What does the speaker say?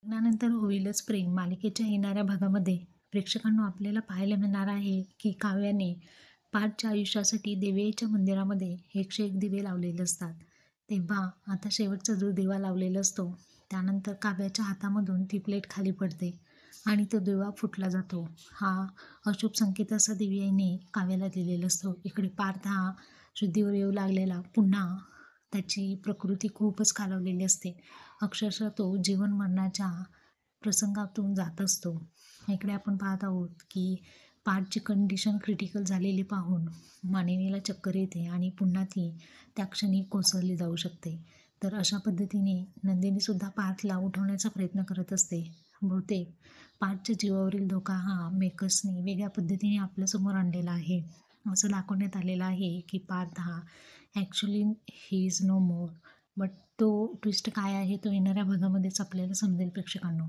लग्नानंतर होईलच प्रेम मालिकेच्या येणाऱ्या भागामध्ये प्रेक्षकांना आपल्याला पाहायला मिळणार आहे की काव्याने पार्थच्या आयुष्यासाठी देवीच्या मंदिरामध्ये 101 दिवे लावलेले असतात. तेव्हा आता शेवटचा जो दिवा लावलेला असतो त्यानंतर काव्याच्या हातामधून ती प्लेट खाली पडते आणि तो दिवा फुटला जातो. हा अशुभ संकेत असा देवी आईने काव्याला दिलेला असतो. इकडे पार्थ हा शुद्धीवर येऊ लागलेला पुन्हा त्याची प्रकृती खूपच खालावलेली असते. अक्षरशः तो जीवन मरणाच्या प्रसंगातून जात असतो. इकडे आपण पाहत आहोत की पार्थची कंडिशन क्रिटिकल झालेली पाहून मानिनीला चक्कर येते आणि पुन्हा ती त्या क्षणी कोसळली जाऊ शकते. तर अशा पद्धतीने नंदिनीसुद्धा पार्थला उठवण्याचा प्रयत्न करत असते. बहुतेक पार्थच्या जीवावरील धोका हा मेकर्सनी वेगळ्या पद्धतीने आपल्यासमोर आणलेला आहे. असं दाखवण्यात आलेलं आहे की पार्थ हा actually he is no more. But तो ट्विस्ट काय आहे तो येणाऱ्या भागामध्येच आपल्याला समजेल प्रेक्षकांनो.